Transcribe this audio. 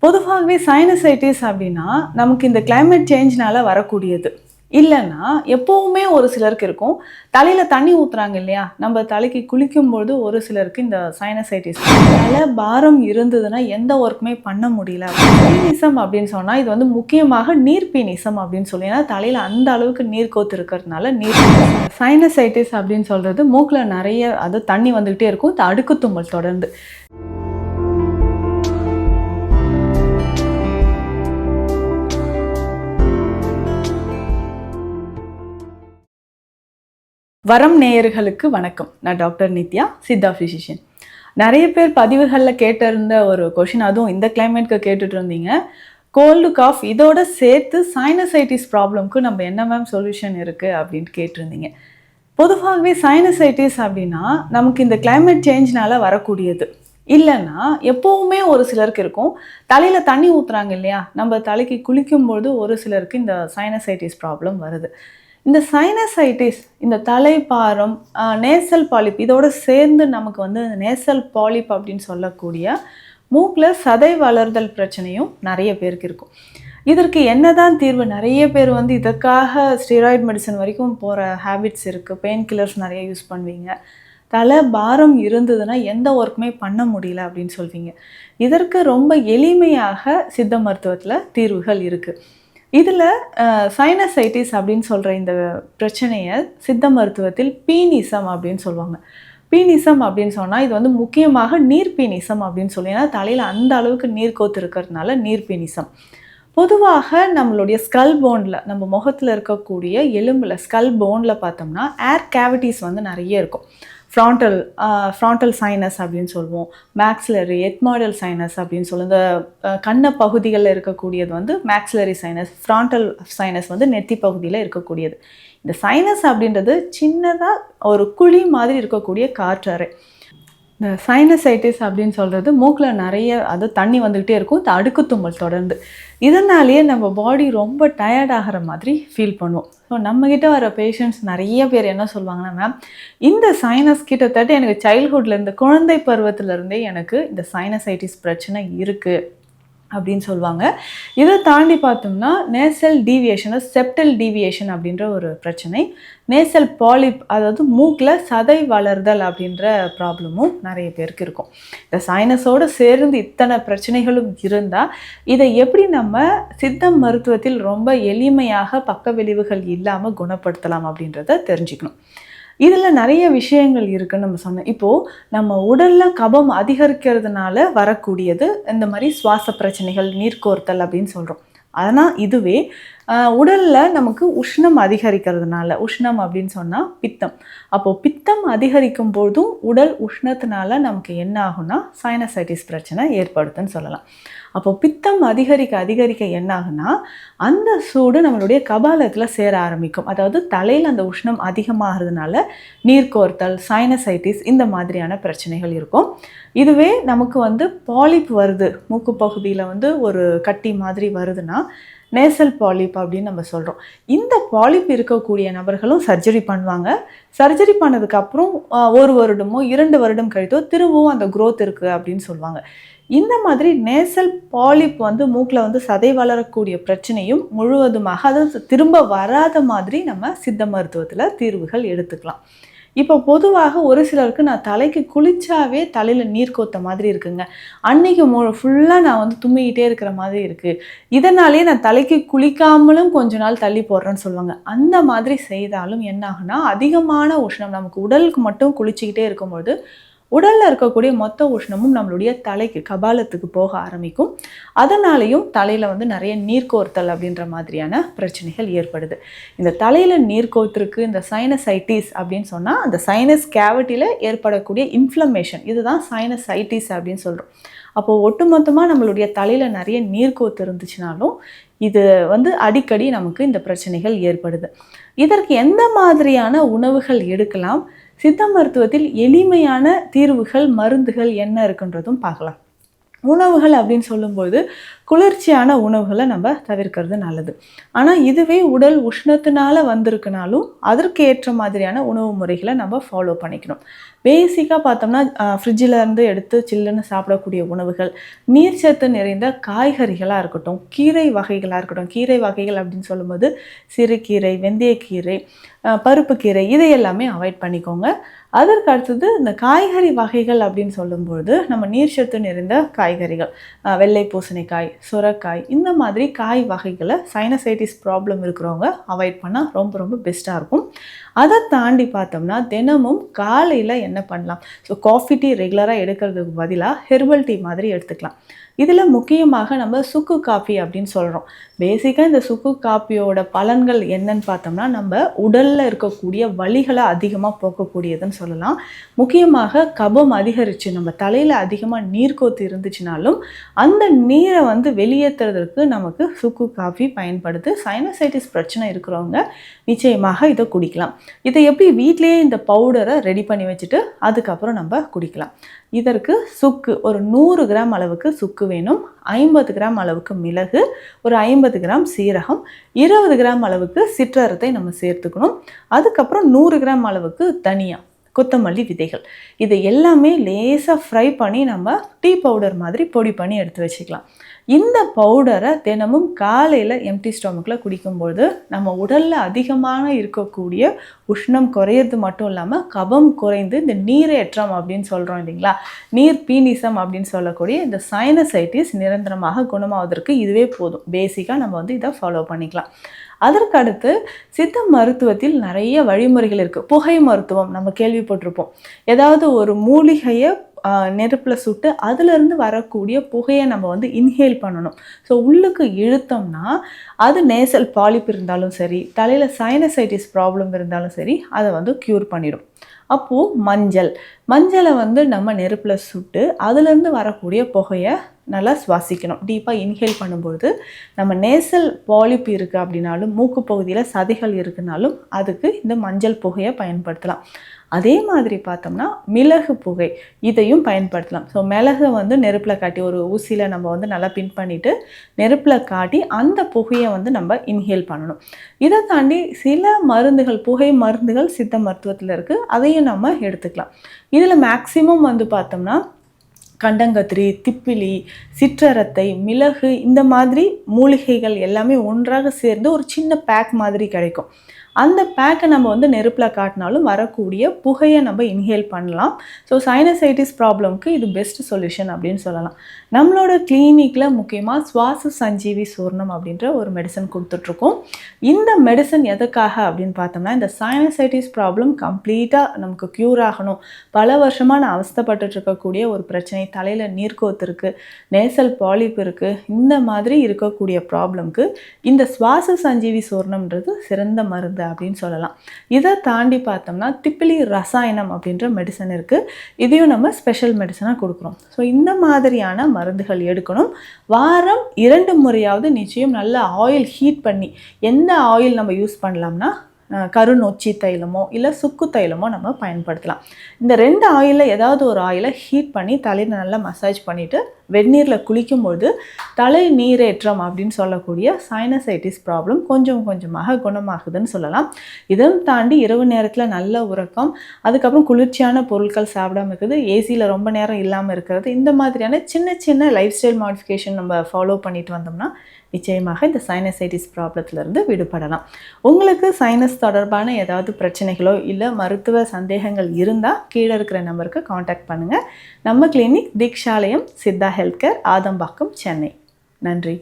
பொதுவாகவே சைனசைட்டிஸ் அப்படின்னா நமக்கு இந்த கிளைமேட் சேஞ்ச்னால வரக்கூடியது. இல்லைன்னா எப்போவுமே ஒரு சிலருக்கு இருக்கும். தலையில் தண்ணி ஊற்றுறாங்க இல்லையா, நம்ம தலைக்கு குளிக்கும்பொழுது ஒரு சிலருக்கு இந்த சைனசைட்டிஸ் தலை பாரம் இருந்ததுன்னா எந்த ஒர்க்குமே பண்ண முடியல. பீனிசம் அப்படின்னு சொன்னால் இது முக்கியமாக நீர் பீனிசம் அப்படின்னு சொல்லி, ஏன்னா தலையில் அந்த அளவுக்கு நீர் கோத்து இருக்கிறதுனால நீர் சைனசைட்டிஸ் அப்படின்னு சொல்கிறது மூக்கில் நிறைய தண்ணி வந்துக்கிட்டே இருக்கும், அடுக்கு தும்மல் தொடர்ந்து. வரம் நேயர்களுக்கு வணக்கம். நான் டாக்டர் நித்யா, சித்தா ஃபிசிஷியன். நிறைய பேர் பதிவுகளில் கேட்டிருந்த ஒரு கொஷின், அதுவும் இந்த கிளைமேட்க்கு கேட்டுட்டு இருந்தீங்க. கோல்டு காஃப் இதோட சேர்த்து சைனசைட்டிஸ் ப்ராப்ளம்க்கு நம்ம என்ன மேம் சொல்யூஷன் இருக்குது அப்படின்ட்டு கேட்டிருந்தீங்க. பொதுவாகவே சைனசைட்டிஸ் அப்படின்னா நமக்கு இந்த கிளைமேட் சேஞ்ச்னால வரக்கூடியது. இல்லைன்னா எப்போவுமே ஒரு சிலருக்கு இருக்கும். தலையில் தண்ணி ஊற்றுறாங்க இல்லையா, நம்ம தலைக்கு குளிக்கும்பொழுது ஒரு சிலருக்கு இந்த சைனசைட்டிஸ் ப்ராப்ளம் வருது. இந்த சைனசைட்டிஸ், இந்த தலைப்பாரம், நேசல் பாலிப் இதோடு சேர்ந்து நமக்கு நேசல் பாலிப் அப்படின்னு சொல்லக்கூடிய மூக்கில் சதை வளர்தல் பிரச்சனையும் நிறைய பேருக்கு இருக்கும். இதற்கு என்னதான் தீர்வு? நிறைய பேர் இதற்காக ஸ்டீராய்டு மெடிசன் வரைக்கும் போகிற ஹேபிட்ஸ் இருக்குது. பெயின் கில்லர்ஸ் நிறைய யூஸ் பண்ணுவீங்க. தலை பாரம் இருந்ததுன்னா எந்த ஒர்க்குமே பண்ண முடியல அப்படின்னு சொல்வீங்க. இதற்கு ரொம்ப எளிமையாக சித்த மருத்துவத்தில் தீர்வுகள் இருக்குது. இதில் சைனசைட்டிஸ் அப்படின்னு சொல்கிற இந்த பிரச்சனையை சித்த மருத்துவத்தில் பீனிசம் அப்படின்னு சொல்லுவாங்க. பீனிசம் அப்படின்னு சொன்னால் இது முக்கியமாக நீர் பீனிசம் அப்படின்னு சொல்லி, ஏன்னா தலையில் அந்த அளவுக்கு நீர் கோத்து இருக்கிறதுனால நீர் பீனிசம். பொதுவாக நம்மளுடைய ஸ்கல் போனில், நம்ம முகத்தில் இருக்கக்கூடிய எலும்பில் ஸ்கல் போனில் பார்த்தோம்னா ஏர் கேவிட்டிஸ் நிறைய இருக்கும். ஃப்ராண்டல் சைனஸ் அப்படின்னு சொல்லுவோம், மேக்ஸிலரி எத்மாய்டல் சைனஸ் அப்படின்னு சொல்லுவோம். இந்த கண்ண பகுதிகளில் இருக்கக்கூடியது மேக்ஸிலரி சைனஸ், ஃப்ராண்டல் சைனஸ் நெத்தி பகுதியில் இருக்கக்கூடியது. இந்த சைனஸ் அப்படின்றது சின்னதாக ஒரு குழி மாதிரி இருக்கக்கூடிய காற்றறை. இந்த சைனசைட்டிஸ் அப்படின்னு சொல்கிறது மூக்கில் நிறைய தண்ணி வந்துக்கிட்டே இருக்கும், அடுக்கு தும்மல் தொடர்ந்து. இதனாலேயே நம்ம பாடி ரொம்ப டயர்ட் ஆகிற மாதிரி ஃபீல் பண்ணுவோம். ஸோ நம்மக்கிட்ட வர பேஷண்ட்ஸ் நிறைய பேர் என்ன சொல்லுவாங்கன்னா, மேம் இந்த சைனஸ் கிட்டத்தட்ட எனக்கு சைல்ட்ஹுட்லேருந்து, குழந்தை பருவத்திலேருந்தே எனக்கு இந்த சைனசைட்டிஸ் பிரச்சனை இருக்குது அப்படின்னு சொல்லுவாங்க. இதை தாண்டி பார்த்தோம்னா நேசல் டீவியேஷன், செப்டல் டீவியேஷன் அப்படின்ற ஒரு பிரச்சனை, நேசல் பாலிப் அதாவது மூக்கில் சதை வளர்தல் அப்படின்ற ப்ராப்ளமும் நிறைய பேருக்கு இருக்கும். இந்த சைனஸோடு சேர்ந்து இத்தனை பிரச்சனைகளும் இருந்தால் இதை எப்படி நம்ம சித்த மருத்துவத்தில் ரொம்ப எளிமையாக பக்க விளைவுகள் இல்லாமல் குணப்படுத்தலாம் அப்படின்றத தெரிஞ்சுக்கணும். இதில் நிறைய விஷயங்கள் இருக்குதுன்னு நம்ம சொன்னோம். இப்போது நம்ம உடலில் கபம் அதிகரிக்கிறதுனால வரக்கூடியது இந்த மாதிரி சுவாச பிரச்சனைகள், நீர்க்கோர்த்தல் அப்படின்னு சொல்கிறோம். ஆனால் இதுவே உடலில் நமக்கு உஷ்ணம் அதிகரிக்கிறதுனால, உஷ்ணம் அப்படின்னு சொன்னால் பித்தம். அப்போது பித்தம் அதிகரிக்கும் போதும் உடல் உஷ்ணத்தினால நமக்கு என்ன ஆகும்னா சைனசைட்டிஸ் பிரச்சனை ஏற்படுத்துன்னு சொல்லலாம். அப்போது பித்தம் அதிகரிக்க என்ன ஆகுனா அந்த சூடு நம்மளுடைய கபாலத்தில் சேர ஆரம்பிக்கும். அதாவது தலையில் அந்த உஷ்ணம் அதிகமாகிறதுனால நீர்க்கோர்த்தல், சைனசைட்டிஸ் இந்த மாதிரியான பிரச்சனைகள் இருக்கும். இதுவே நமக்கு பாலிப் வருது, மூக்கு பகுதியில் ஒரு கட்டி மாதிரி வருதுன்னா நேசல் பாலிப் அப்படின்னு நம்ம சொல்கிறோம். இந்த பாலிப் இருக்கக்கூடிய நபர்களும் சர்ஜரி பண்ணுவாங்க. சர்ஜரி பண்ணதுக்கப்புறம் 1 வருடமோ 2 வருடம் கழித்தோ திரும்பவும் அந்த க்ரோத் இருக்குது அப்படின்னு சொல்லுவாங்க. இந்த மாதிரி நேசல் பாலிப் மூக்கில் சதை வளரக்கூடிய பிரச்சனையும் முழுவதுமாக அது திரும்ப வராத மாதிரி நம்ம சித்த மருத்துவத்தில் தீர்வுகள் எடுத்துக்கலாம். இப்போ பொதுவாக ஒரு சிலருக்கு நான் தலைக்கு குளிச்சாவே தலையில் நீர் கோத்த மாதிரி இருக்குங்க, அன்னைக்கு ஃபுல்லாக நான் தும்மிக்கிட்டே இருக்கிற மாதிரி இருக்குது, இதனாலே நான் தலைக்கு குளிக்காமலும் கொஞ்ச நாள் தள்ளி போடுறேன்னு சொல்லுவாங்க. அந்த மாதிரி செய்தாலும் என்ன ஆகுனா அதிகமான உஷ்ணம் நமக்கு உடலுக்கு மட்டும் குளிச்சுக்கிட்டே இருக்கும்பொழுது உடலில் இருக்கக்கூடிய மொத்த உஷ்ணமும் நம்மளுடைய தலைக்கு கபாலத்துக்கு போக ஆரம்பிக்கும். அதனாலேயும் தலையில் நிறைய நீர்க்கோர்த்தல் அப்படின்ற மாதிரியான பிரச்சனைகள் ஏற்படுது. இந்த தலையில் நீர்க்கோர்த்திருக்கு இந்த சைனசைட்டிஸ் அப்படின்னு சொன்னால் அந்த சைனஸ் கேவிட்டியில் ஏற்படக்கூடிய இன்ஃப்ளமேஷன், இதுதான் சைனசைட்டிஸ் அப்படின்னு சொல்கிறோம். அப்போது ஒட்டுமொத்தமாக நம்மளுடைய தலையில் நிறைய நீர்க்கோத்து இருந்துச்சுனாலும் இது அடிக்கடி நமக்கு இந்த பிரச்சனைகள் ஏற்படுது. இதற்கு எந்த மாதிரியான உணவுகள் எடுக்கலாம், சித்த மருத்துவத்தில் எளிமையான தீர்வுகள், மருந்துகள் என்ன இருக்குன்றதும் பார்க்கலாம். உணவுகள் அப்படின்னு சொல்லும்போது குளிர்ச்சியான உணவுகளை நம்ம தவிர்க்கிறது நல்லது. ஆனால் இதுவே உடல் உஷ்ணத்தினால வந்திருக்குனாலும் அதற்கு ஏற்ற மாதிரியான உணவு முறைகளை நம்ம ஃபாலோ பண்ணிக்கணும். பேசிக்காக பார்த்தோம்னா ஃப்ரிட்ஜில் இருந்து எடுத்து சில்லுன்னு சாப்பிடக்கூடிய உணவுகள், நீர்ச்சத்து நிறைந்த காய்கறிகளாக இருக்கட்டும், கீரை வகைகளாக இருக்கட்டும். கீரை வகைகள் அப்படின்னு சொல்லும்போது சிறுகீரை, வெந்தயக்கீரை, பருப்பு கீரை இதை எல்லாமே அவாய்ட் பண்ணிக்கோங்க. அதற்கு அடுத்தது இந்த காய்கறி வகைகள் அப்படின்னு சொல்லும்பொழுது நம்ம நீர்ச்சத்து நிறைந்த காய்கறிகள், வெள்ளை பூசணிக்காய், சுரைக்காய், இந்த மாதிரி காய் வகைகளை சைனசைட்டிஸ் ப்ராப்ளம் இருக்கிறவங்க அவாய்ட் பண்ணால் ரொம்ப ரொம்ப பெஸ்ட்டாக இருக்கும். அதை தாண்டி பார்த்தோம்னா தினமும் காலையில் என்ன பண்ணலாம்? ஸோ காஃபி டீ ரெகுலராக எடுக்கிறதுக்கு பதிலாக ஹெர்பல் டீ மாதிரி எடுத்துக்கலாம். இதில் முக்கியமாக நம்ம சுக்கு காஃபி அப்படின்னு சொல்கிறோம். பேசிக்காக இந்த சுக்கு காஃபியோட பலன்கள் என்னன்னு பார்த்தோம்னா நம்ம உடலில் இருக்கக்கூடிய வலிகளை அதிகமாக போக்கக்கூடியதுன்னு சொல்லலாம். முக்கியமாக கபம் அதிகரித்து நம்ம தலையில் அதிகமாக நீர் கோத்து இருந்துச்சுனாலும் அந்த நீரை வெளியேற்றுறதுக்கு நமக்கு சுக்கு காஃபி பயன்படுது. சைனசைட்டிஸ் பிரச்சனை இருக்கிறவங்க நிச்சயமாக இதை குடிக்கலாம். இதை எப்படி வீட்டிலேயே இந்த பவுடரை ரெடி பண்ணி வச்சுட்டு அதுக்கப்புறம் நம்ம குடிக்கலாம். இதற்கு சுக்கு ஒரு 100 கிராம் அளவுக்கு சுக்கு வேணும், 50 கிராம் அளவுக்கு மிளகு, ஒரு 50 கிராம் சீரகம், 20 கிராம் அளவுக்கு சிற்றரத்தை நம்ம சேர்த்துக்கணும். அதுக்கப்புறம் 100 கிராம் அளவுக்கு தனியா, கொத்தமல்லி விதைகள், இது எல்லாமே லேசாக ஃப்ரை பண்ணி நம்ம டீ பவுடர் மாதிரி பொடி பண்ணி எடுத்து வச்சுக்கலாம். இந்த பவுடரை தினமும் காலையில் எம்டி ஸ்டொமக்கில் குடிக்கும்பொழுது நம்ம உடலில் அதிகமாக இருக்கக்கூடிய உஷ்ணம் குறையிறது மட்டும் இல்லாமல் கபம் குறைந்து இந்த நீரேற்றம் அப்படின்னு சொல்கிறோம் இல்லைங்களா, நீர் பீனிசம் அப்படின்னு சொல்லக்கூடிய இந்த சைனசைட்டிஸ் நிரந்தரமாக குணமாவதற்கு இதுவே போதும். பேசிக்காக நம்ம இதை ஃபாலோ பண்ணிக்கலாம். அதற்கடுத்து சித்த மருத்துவத்தில் நிறைய வழிமுறைகள் இருக்குது. புகை மருத்துவம் நம்ம கேள்விப்பட்டிருப்போம். ஏதாவது ஒரு மூலிகையை நெருப்பில் சுட்டு அதிலிருந்து வரக்கூடிய புகையை நம்ம இன்ஹேல் பண்ணணும். ஸோ உள்ளுக்கு இழுத்தோம்னா அது நேசல் பாலிப் இருந்தாலும் சரி, தலையில் சைனசைட்டிஸ் ப்ராப்ளம் இருந்தாலும் சரி, அதை க்யூர் பண்ணிடும். அப்போது மஞ்சளை நம்ம நெருப்பில் சுட்டு அதிலேருந்து வரக்கூடிய புகையை நல்லா சுவாசிக்கணும். டீப்பாக இன்ஹேல் பண்ணும்பொழுது நம்ம நேசல் பாலிப் இருக்குது அப்படின்னாலும், மூக்கு பகுதியில் சதைகள் இருக்குனாலும் அதுக்கு இந்த மஞ்சள் புகையை பயன்படுத்தலாம். அதே மாதிரி பார்த்தோம்னா மிளகு புகை இதையும் பயன்படுத்தலாம். ஸோ மிளகை நெருப்பில் காட்டி ஒரு ஊசியில் நம்ம நல்லா பின் பண்ணிவிட்டு நெருப்பில் காட்டி அந்த புகையை நம்ம இன்ஹேல் பண்ணணும். இதை தாண்டி சில மருந்துகள், புகை மருந்துகள் சித்த மருத்துவத்தில் இருக்குது, அதையும் நம்ம எடுத்துக்கலாம். இதில் மேக்சிமம் பார்த்தோம்னா கண்டங்கத்திரி, திப்பிலி, சிற்றரத்தை, மிளகு இந்த மாதிரி மூலிகைகள் எல்லாமே ஒன்றாக சேர்ந்து ஒரு சின்ன பேக் மாதிரி கிடைக்கும். அந்த பேக்கை நம்ம நெருப்பில் காட்டினாலும் வரக்கூடிய புகையை நம்ம இன்ஹேல் பண்ணலாம். ஸோ சைனசைட்டிஸ் ப்ராப்ளம்க்கு இது பெஸ்ட் சொல்யூஷன் அப்படின்னு சொல்லலாம். நம்மளோட கிளினிக்கில் முக்கியமாக சுவாச சஞ்சீவி சூர்ணம் அப்படின்ற ஒரு மெடிசன் கொடுத்துட்ருக்கோம். இந்த மெடிசன் எதுக்காக அப்படின்னு பார்த்தோம்னா இந்த சைனசைட்டிஸ் ப்ராப்ளம் கம்ப்ளீட்டாக நமக்கு க்யூர் ஆகணும். பல வருஷமாக நான் அவஸ்தைப்பட்டு இருக்கக்கூடிய ஒரு பிரச்சனை, தலையில் நீர்க்கோத்து இருக்குது, நேசல் பாலிப் இருக்குது, இந்த மாதிரி இருக்கக்கூடிய ப்ராப்ளம்க்கு இந்த சுவாச சஞ்சீவி சூர்ணம்ன்றது சிறந்த மருந்து அப்படின்னு சொல்லலாம். இதை தாண்டி பார்த்தோம்னா திப்பிலி ரசாயனம் அப்படின்ற மெடிசன் இருக்குது. இதையும் நம்ம ஸ்பெஷல் மெடிசனாக கொடுக்குறோம். ஸோ இந்த மாதிரியான மருந்துகள் எடுக்கணும். வாரம் 2 முறையாவது நிச்சயம் நல்ல ஆயில் ஹீட் பண்ணி, எந்த ஆயில் நம்ம யூஸ் பண்ணலாம்னா கருநொச்சி தைலமோ இல்லை சுக்கு தைலமோ நம்ம பயன்படுத்தலாம். இந்த 2 ஆயிலில் ஏதாவது ஒரு ஆயிலை ஹீட் பண்ணி தலையில் நல்லா மசாஜ் பண்ணிவிட்டு வெந்நீரில் குளிக்கும்பொழுது தலை நீரேற்றம் அப்படின்னு சொல்லக்கூடிய சைனசைட்டிஸ் ப்ராப்ளம் கொஞ்சம் கொஞ்சமாக குணமாகுதுன்னு சொல்லலாம். இதையும் தாண்டி இரவு நேரத்தில் நல்ல உறக்கம், அதுக்கப்புறம் குளிர்ச்சியான பொருட்கள் சாப்பிடாமல் இருக்கிறது, ஏசியில் ரொம்ப நேரம் இல்லாமல் இருக்கிறது, இந்த மாதிரியான சின்ன சின்ன லைஃப் ஸ்டைல் மாடிஃபிகேஷன் நம்ம ஃபாலோ பண்ணிட்டு வந்தோம்னா நிச்சயமாக இந்த சைனசைட்டிஸ் ப்ராப்ளத்திலிருந்து விடுபடலாம். உங்களுக்கு சைனஸ் தொடர்பான ஏதாவது பிரச்சனைகளோ இல்லை மருத்துவ சந்தேகங்கள் இருந்தால் கீழே இருக்கிற நம்பருக்கு காண்டாக்ட் பண்ணுங்கள். நம்ம clinic Deekshalayam Siddha health care, Adambakkam, Chennai. நன்றி.